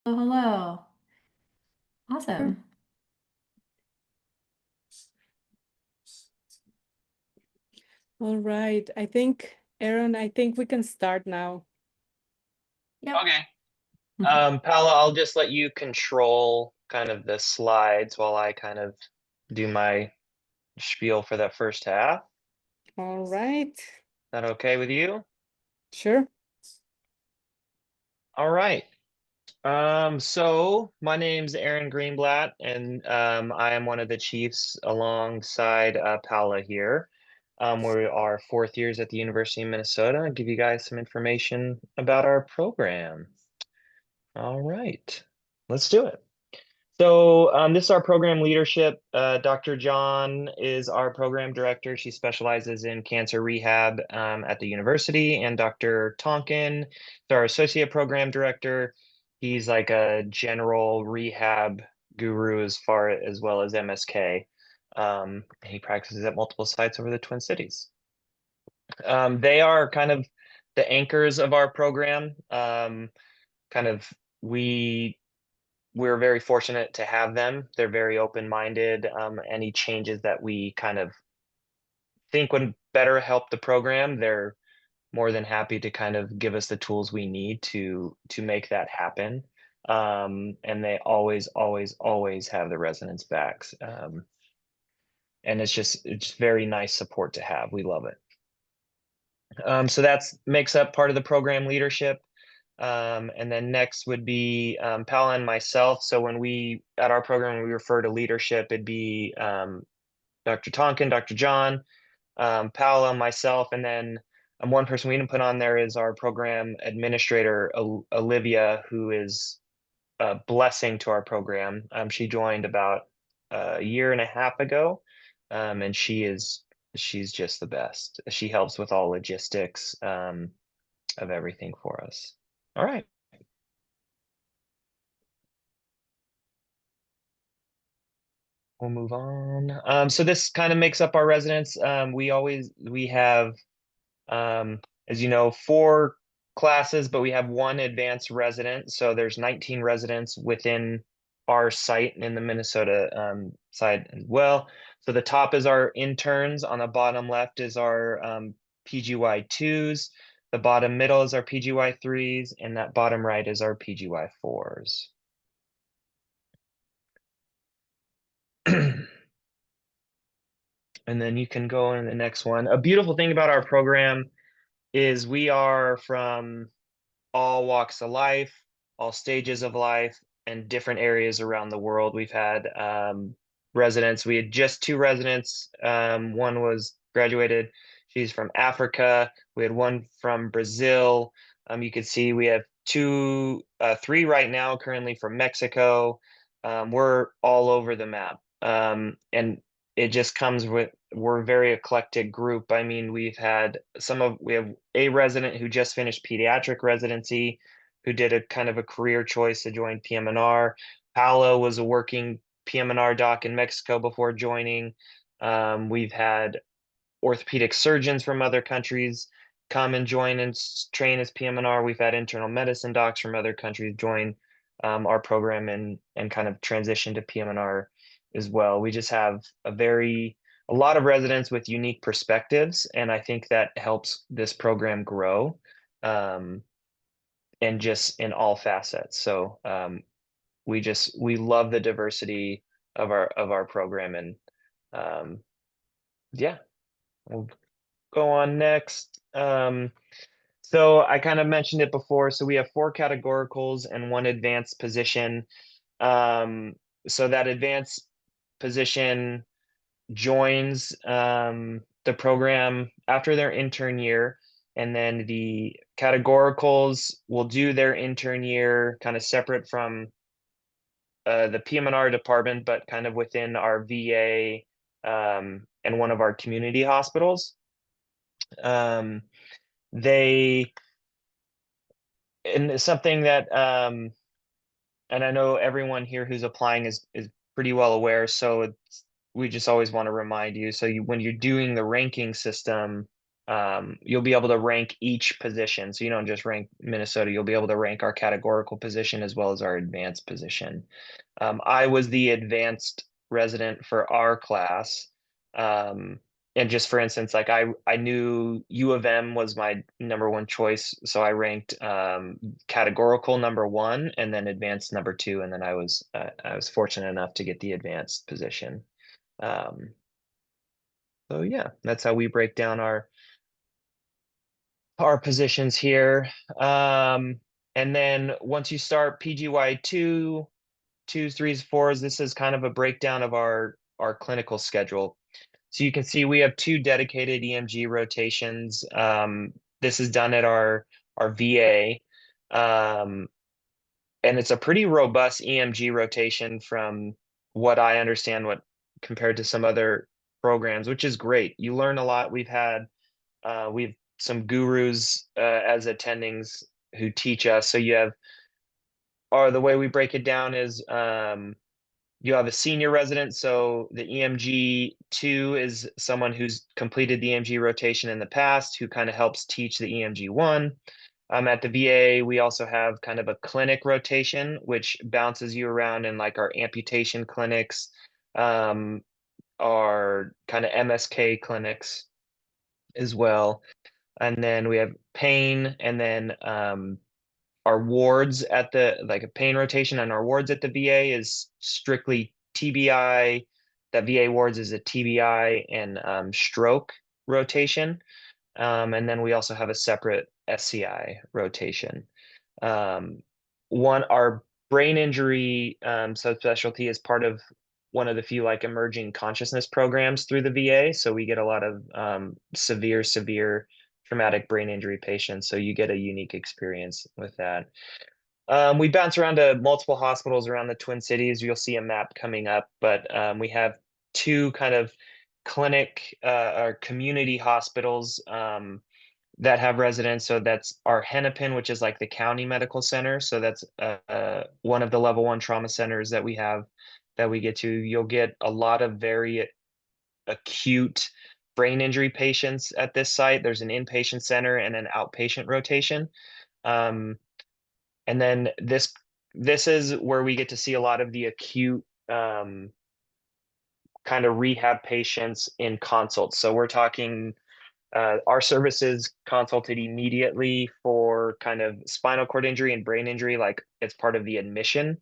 Oh, hello. Awesome. All right. Aaron, I think we can start now. Yep. Okay. Paula, I'll just let you control kind of the slides while I kind of do my spiel for that first half. Is All right. that okay with you? Sure. All right. So my name's Aaron Greenblatt, and I am one of the chiefs alongside Paula here. We are fourth years at the University of Minnesota. I'll give you guys some information about our program. All right, let's do it. So this is our program leadership. Dr. John is our program director. She specializes in cancer rehab at the university, and Dr. Tonkin is our associate program director. He's like a general rehab guru as well as MSK. He practices at multiple sites over the Twin Cities. They are kind of the anchors of our program. Kind of we we're very fortunate to have them. They're very open-minded. Any changes that we kind of think would better help the program, they're more than happy to kind of give us the tools we need to make that happen. And they always, always, always have the residents' backs. And it's very nice support to have. We love it. So that's makes up part of the program leadership. And then next would be Paula and myself. So at our program, when we refer to leadership, it'd be Dr. Tonkin, Dr. John, Paula, myself, and then one person we didn't put on there is our program administrator, Olivia, who is a blessing to our program. She joined about a year and a half ago, and she's just the best. She helps with all logistics of everything for us. All right. We'll move on. So this kind of makes up our residents. We have, as you know, four classes, but we have one advanced resident. So there's 19 residents within our site in the Minnesota side as well. So the top is our interns. On the bottom left is our PGY twos. The bottom middle is our PGY threes, and that bottom right is our PGY fours. And then you can go in the next one. A beautiful thing about our program is we are from all walks of life, all stages of life, and different areas around the world. We've had residents. We had just two residents. One was graduated. She's from Africa. We had one from Brazil. You can see we have three right now currently from Mexico. We're all over the map. And it just comes with we're a very eclectic group. I mean, we have a resident who just finished pediatric residency, who did a kind of a career choice to join PM&R. Paolo was a working PM&R doc in Mexico before joining. We've had orthopedic surgeons from other countries come and join and train as PM&R. We've had internal medicine docs from other countries join our program and kind of transition to PM&R as well. We just have a lot of residents with unique perspectives, and I think that helps this program grow, and just in all facets. So we love the diversity of our program, and yeah, we'll go on next. So I kind of mentioned it before. So we have four categoricals and one advanced position. So that advanced position joins the program after their intern year, and then the categoricals will do their intern year kind of separate from the PM&R department, but kind of within our VA and one of our community hospitals. Um, they and something that and I know everyone here who's applying is pretty well aware, so we just always want to remind you. So when you're doing the ranking system, you'll be able to rank each position. So you don't just rank Minnesota, you'll be able to rank our categorical position as well as our advanced position. I was the advanced resident for our class. And just for instance, like I knew U of M was my number one choice, so I ranked categorical number one and then advanced number two, and then I was fortunate enough to get the advanced position. So yeah, that's how we break down our positions here. And then once you start PGY twos, threes, fours, this is kind of a breakdown of our clinical schedule. So you can see we have 2 dedicated EMG rotations. This is done at our VA. And it's a pretty robust EMG rotation from what I understand, what compared to some other programs, which is great. You learn a lot. We've some gurus as attendings who teach us. So you have, or the way we break it down is you have a senior resident. So the EMG2 is someone who's completed the EMG rotation in the past, who kind of helps teach the EMG1. At the VA, we also have kind of a clinic rotation, which bounces you around in like our amputation clinics, our kind of MSK clinics as well. And then we have pain, and then our wards at the, like a pain rotation on our wards at the VA is strictly TBI. The VA wards is a TBI and stroke rotation. And then we also have a separate SCI rotation. Our brain injury subspecialty is part of one of the few like emerging consciousness programs through the VA. So we get a lot of severe traumatic brain injury patients. So you get a unique experience with that. We bounce around to multiple hospitals around the Twin Cities. You'll see a map coming up, but we have 2 kind of clinic or community hospitals that have residents. So that's our Hennepin, which is like the county medical center. So that's one of the level 1 trauma centers that we have that we get to. You'll get a lot of very acute brain injury patients at this site. There's an inpatient center and an outpatient rotation. And then this is where we get to see a lot of the acute kind of rehab patients in consults. So we're talking our services consulted immediately for kind of spinal cord injury and brain injury, like it's part of the admission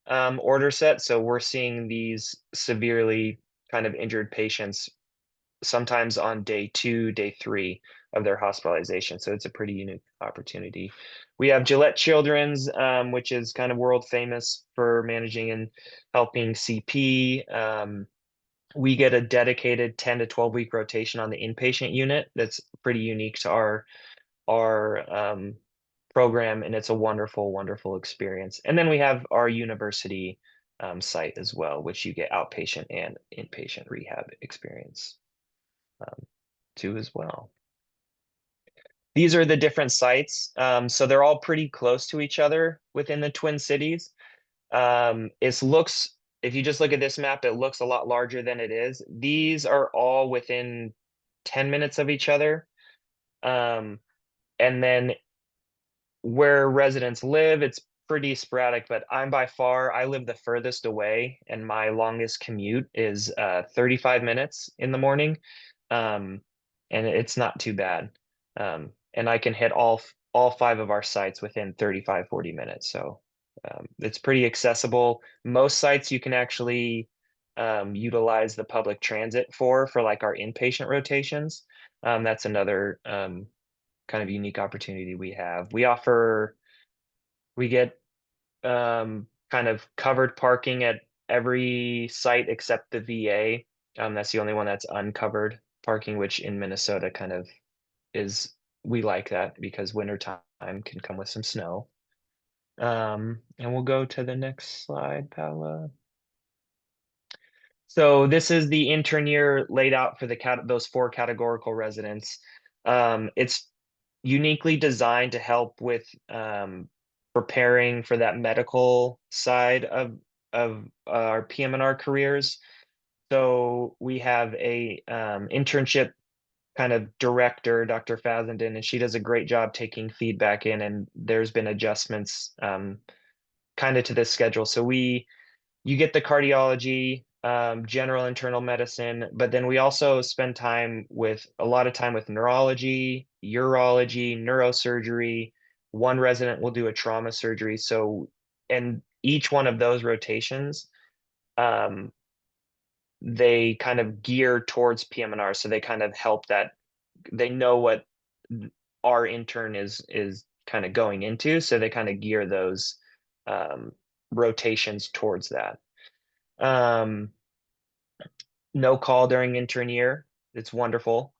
order set. So we're seeing these severely kind of injured patients sometimes on day 2, day 3 of their hospitalization. So it's a pretty unique opportunity. We have Gillette Children's, which is kind of world famous for managing and helping CP. We get a dedicated 10 to 12 week rotation on the inpatient unit. That's pretty unique to our program, and it's a wonderful experience. And then we have our university site as well, which you get outpatient and inpatient rehab experience too as well. These are the different sites. So they're all pretty close to each other within the Twin Cities. If you just look at this map, it looks a lot larger than it is. These are all within 10 minutes of each other. And then where residents live, it's pretty sporadic, but I live the furthest away, and my longest commute is 35 minutes in the morning. And it's not too bad. And I can hit all 5 of our sites within 35-40 minutes. So it's pretty accessible. Most sites you can actually utilize the public transit for like our inpatient rotations. That's another kind of unique opportunity we have. We get kind of covered parking at every site except the VA. That's the only one that's uncovered parking, which in Minnesota kind of we like that because wintertime can come with some snow. And we'll go to the next slide, Paula. So this is the intern year laid out for those 4 categorical residents. It's uniquely designed to help with preparing for that medical side of our PM&R careers. So we have a internship kind of director, Dr. Fazenden, and she does a great job taking feedback in, and there's been adjustments kind of to this schedule. So you get the cardiology, general internal medicine, but then we also spend a lot of time with neurology, urology, neurosurgery. One resident will do a trauma surgery. So, and each one of those rotations, um, they kind of gear towards PM&R. So they kind of help that they know what our intern is kind of going into. So they kind of gear those rotations towards that. No call during intern year. It's wonderful.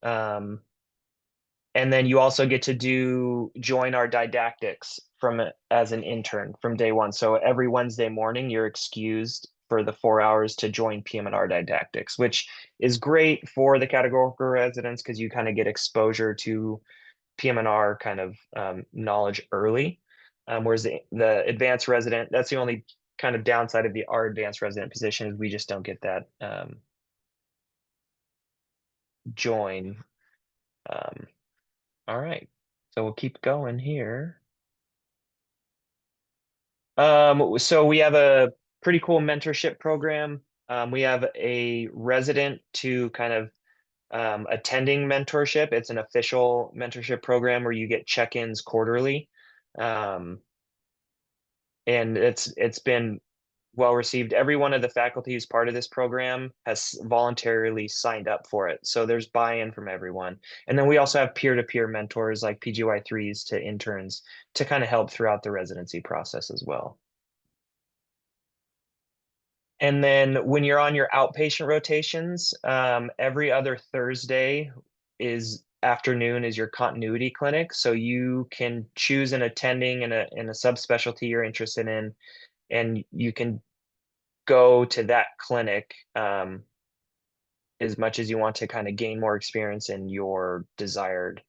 And then you also get to join our didactics as an intern from day one. So every Wednesday morning, you're excused for the 4 hours to join PM&R didactics, which is great for the categorical residents because you kind of get exposure to PM&R kind of knowledge early. Whereas the advanced resident, that's the only kind of downside of our advanced resident position is we just don't get that join. All right, so we'll keep going here. So we have a pretty cool mentorship program. We have a resident to kind of attending mentorship. It's an official mentorship program where you get check-ins quarterly. And it's been well received. Every one of the faculty who's part of this program has voluntarily signed up for it. So there's buy-in from everyone. And then we also have peer-to-peer mentors like PGY3s to interns to kind of help throughout the residency process as well. And then when you're on your outpatient rotations, every other Thursday afternoon is your continuity clinic. So you can choose an attending in a subspecialty you're interested in, and you can go to that clinic as much as you want to kind of gain more experience in your desired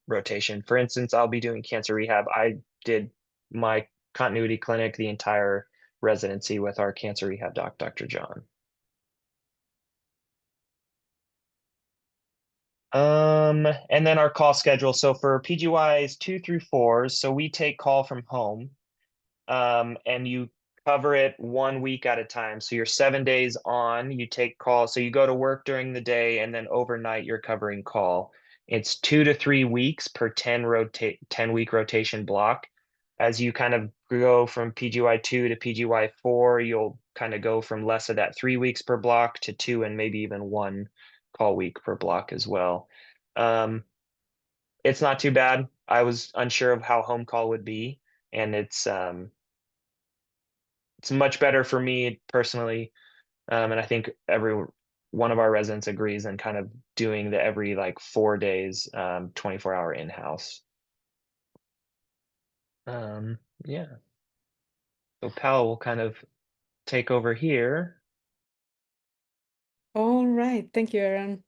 rotation. For instance, I'll be doing cancer rehab. I did my continuity clinic the entire residency with our cancer rehab doc, Dr. John. And then our call schedule. So for PGYs 2 through 4s, so we take call from home, and you cover it 1 week at a time. So you're 7 days on, you take call. So you go to work during the day, and then overnight you're covering call. It's 2 to 3 weeks per 10-week rotation block. As you kind of go from PGY2 to PGY4, you'll kind of go from less of that 3 weeks per block to 2 and maybe even 1 call week per block as well. It's not too bad. I was unsure of how home call would be, and it's much better for me personally. And I think every one of our residents agrees on kind of doing the every like 4 days, 24-hour in-house. Yeah. So Pal will kind of take over here. All right, thank you, Aaron.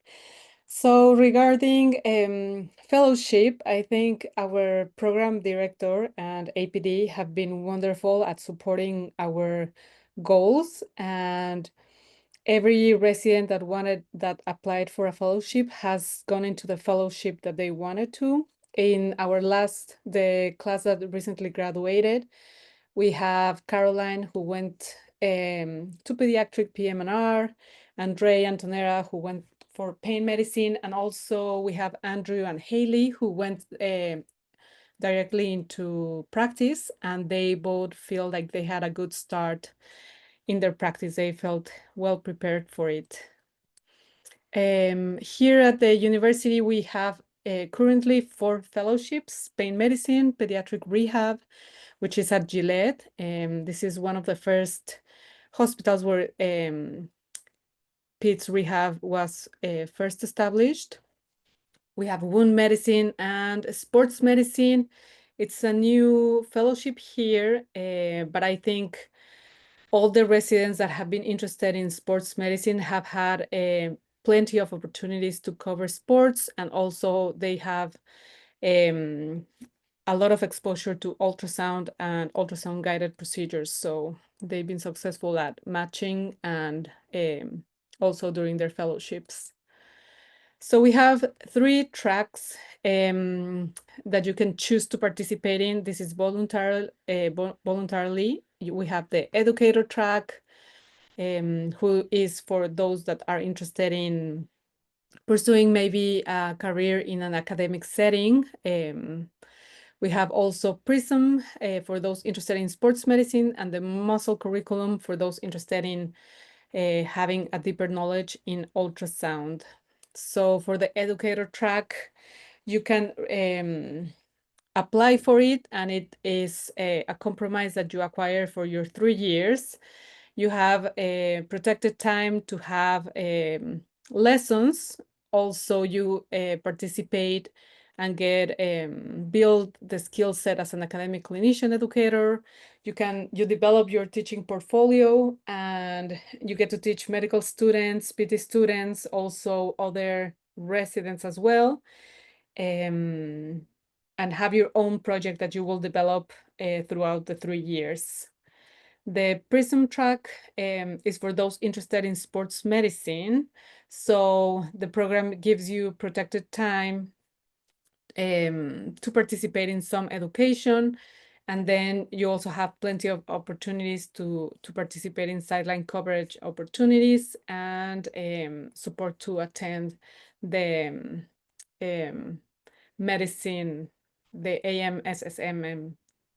So regarding fellowship, I think our program director and APD have been wonderful at supporting our goals, and every resident that applied for a fellowship has gone into the fellowship that they wanted to. In the class that recently graduated, we have Caroline, who went to pediatric PM&R, Andre Antonera, who went for pain medicine, and also we have Andrew and Haley, who went directly into practice, and they both feel like they had a good start in their practice. They felt well prepared for it. Here at the university, we have currently 4 fellowships: pain medicine, pediatric rehab, which is at Gillette. This is one of the first hospitals where PEDS rehab was first established. We have wound medicine and sports medicine. It's a new fellowship here, but I think all the residents that have been interested in sports medicine have had plenty of opportunities to cover sports, and also they have a lot of exposure to ultrasound and ultrasound guided procedures. So they've been successful at matching and also during their fellowships. So we have 3 tracks that you can choose to participate in. This is voluntarily. We have the educator track, who is for those that are interested in pursuing maybe a career in an academic setting. We have also PRISM for those interested in sports medicine, and the muscle curriculum for those interested in having a deeper knowledge in ultrasound. So for the educator track, you can apply for it, and it is a compromise that you acquire for your 3 years. You have a protected time to have lessons. Also, you participate and get build the skill set as an academic clinician educator. You develop your teaching portfolio, and you get to teach medical students, PT students, also other residents as well, and have your own project that you will develop throughout the 3 years. The PRISM track is for those interested in sports medicine. So the program gives you protected time to participate in some education. And then you also have plenty of opportunities to participate in sideline coverage opportunities and support to attend the medicine, the AMSSM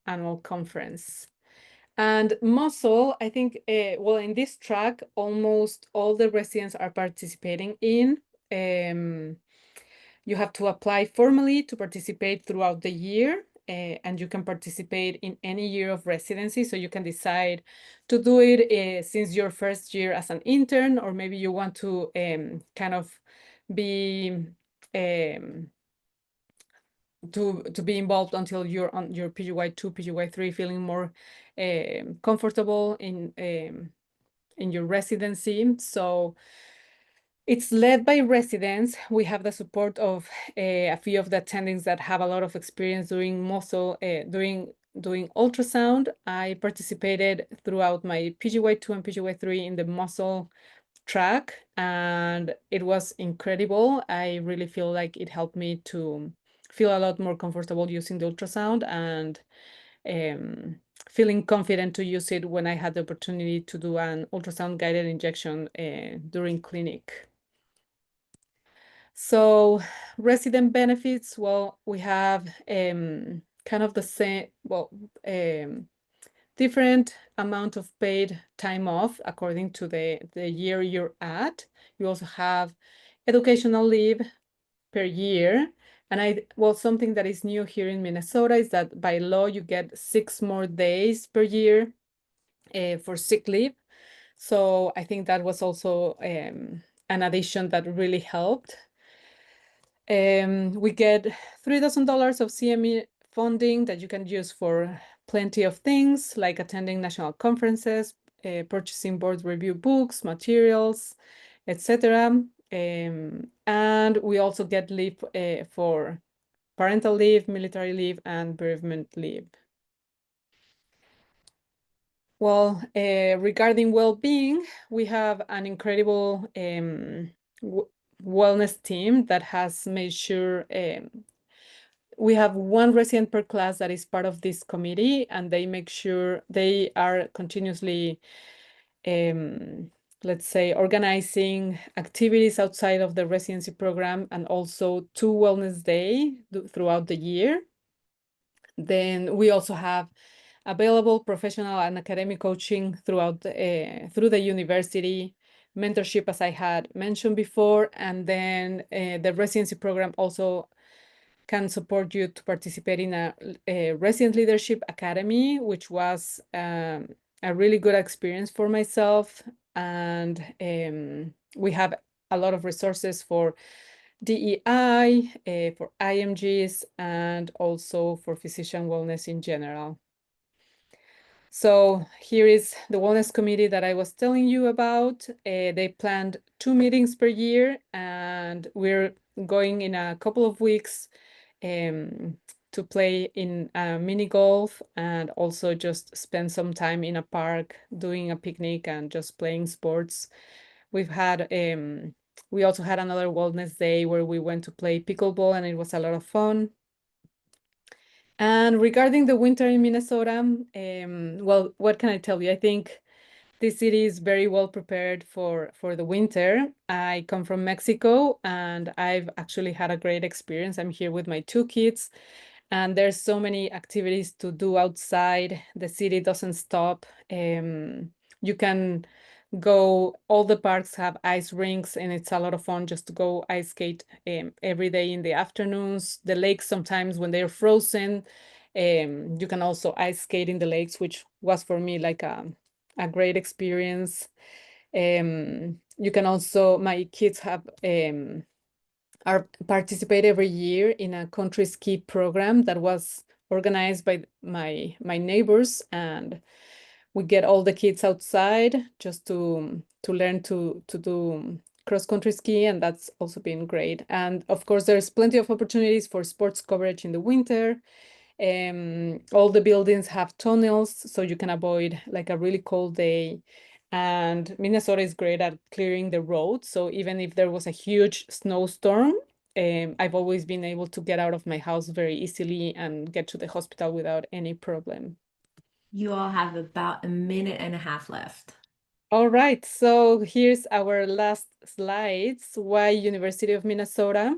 annual conference. And muscle, I think, well, in this track, almost all the residents are participating in. You have to apply formally to participate throughout the year, and you can participate in any year of residency. So you can decide to do it since your first year as an intern, or maybe you want to kind of be to be involved until you're on your PGY2, PGY3, feeling more comfortable in your residency. So it's led by residents. We have the support of a few of the attendings that have a lot of experience doing muscle, doing ultrasound. I participated throughout my PGY2 and PGY3 in the muscle track, and it was incredible. I really feel like it helped me to feel a lot more comfortable using the ultrasound, and feeling confident to use it when I had the opportunity to do an ultrasound guided injection during clinic. So resident benefits, well, we have kind of the same, well, different amount of paid time off according to the year you're at. You also have educational leave per year. And well, something that is new here in Minnesota is that by law, you get 6 more days per year for sick leave. So I think that was also an addition that really helped. We get $3,000 of CME funding that you can use for plenty of things, like attending national conferences, purchasing board review books, materials, etc. And we also get leave for parental leave, military leave, and bereavement leave. Well, regarding well-being, we have an incredible wellness team that has made sure we have 1 resident per class that is part of this committee, and they make sure they are continuously, let's say, organizing activities outside of the residency program, and also 2 wellness days throughout the year. Then we also have available professional and academic coaching throughout through the university, mentorship, as I had mentioned before, and then the residency program also can support you to participate in a resident leadership academy, which was a really good experience for myself. And we have a lot of resources for DEI, for IMGs, and also for physician wellness in general. So here is the wellness committee that I was telling you about. They planned 2 meetings per year, and we're going in a couple of weeks to play in mini golf, and also just spend some time in a park doing a picnic and just playing sports. We've had we also had another wellness day where we went to play pickleball, and it was a lot of fun. And regarding the winter in Minnesota, well, what can I tell you? I think this city is very well prepared for the winter. I come from Mexico, and I've actually had a great experience. I'm here with my two kids, and there's so many activities to do outside. The city doesn't stop. You can go, all the parks have ice rinks, and it's a lot of fun just to go ice skate every day in the afternoons. The lakes, sometimes when they're frozen, you can also ice skate in the lakes, which was for me like a great experience. You can also, my kids have are participate every year in a country ski program that was organized by my neighbors, and we get all the kids outside just to learn to do cross country ski, and that's also been great. And of course, there's plenty of opportunities for sports coverage in the winter. All the buildings have tunnels, so you can avoid like a really cold day. And Minnesota is great at clearing the roads. So even if there was a huge snowstorm, I've always been able to get out of my house very easily and get to the hospital without any problem. You all have about a minute and a half left. All right, so here's our last slides. Why University of Minnesota?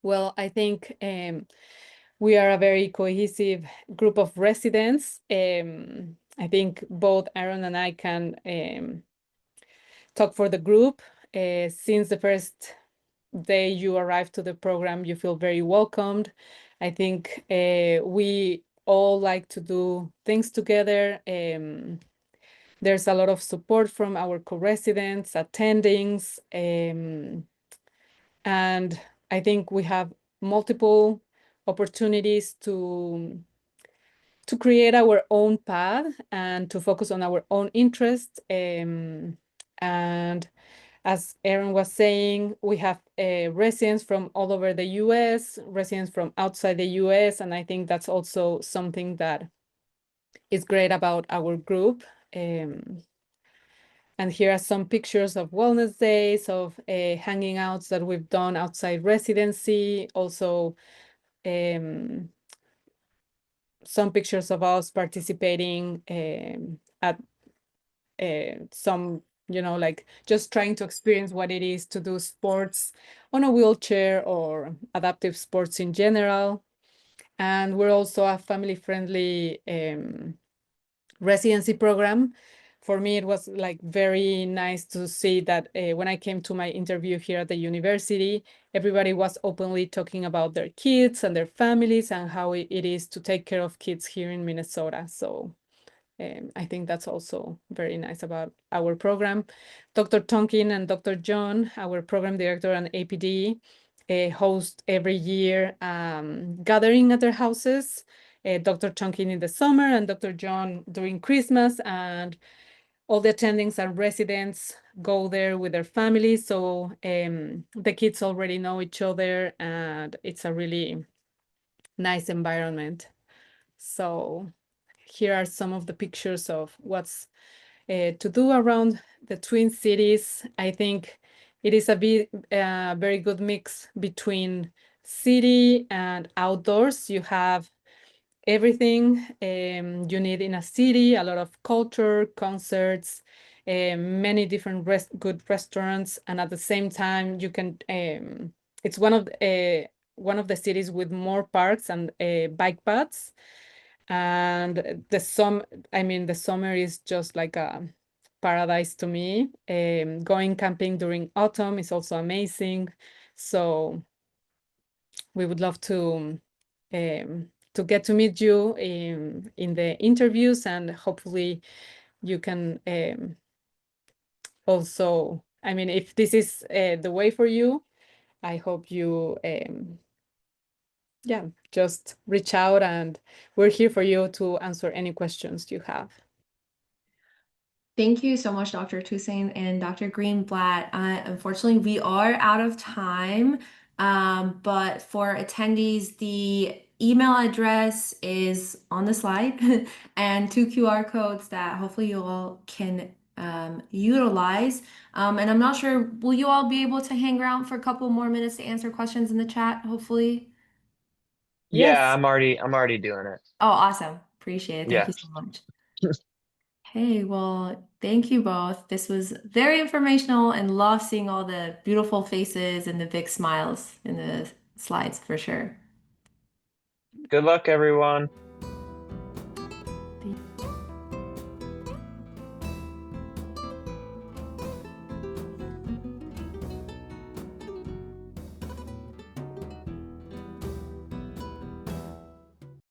Well, I think we are a very cohesive group of residents. I think both Aaron and I can talk for the group. Since the first day you arrive to the program, you feel very welcomed. I think we all like to do things together. There's a lot of support from our co-residents, attendings, and I think we have multiple opportunities to create our own path and to focus on our own interests. And as Aaron was saying, we have residents from all over the US, residents from outside the US, and I think that's also something that is great about our group. And here are some pictures of wellness days, of hanging outs that we've done outside residency. Also, some pictures of us participating at some, like just trying to experience what it is to do sports on a wheelchair or adaptive sports in general. And we're also a family-friendly residency program. For me, it was like very nice to see that when I came to my interview here at the university, everybody was openly talking about their kids and their families and how it is to take care of kids here in Minnesota. So I think that's also very nice about our program. Dr. Tonkin and Dr. John, our program director and APD, host every year gathering at their houses. Dr. Tonkin in the summer and Dr. John during Christmas, and all the attendings and residents go there with their families. So the kids already know each other, and it's a really nice environment. So here are some of the pictures of what's to do around the Twin Cities. I think it is a very good mix between city and outdoors. You have everything you need in a city, a lot of culture, concerts, many different good restaurants, and at the same time, you can. It's one of the cities with more parks and bike paths. And the summer is just like a paradise to me. Going camping during autumn is also amazing. So we would love to get to meet you in the interviews, and hopefully you can also, if this is the way for you, I hope you just reach out, and we're here for you to answer any questions you have. Thank you so much, Dr. Toussaint and Dr. Greenblatt. Unfortunately, we are out of time, but for attendees, the email address is on the slide and two QR codes that hopefully you all can utilize. And I'm not sure, will you all be able to hang around for a couple more minutes to answer questions in the chat, hopefully? Yeah, Yes. I'm already doing it. Oh, awesome. Appreciate it. Thank Yeah. you so much. Hey, well, thank you both. This was very informational and love seeing all the beautiful faces and the big smiles in the slides for sure. Good luck, everyone.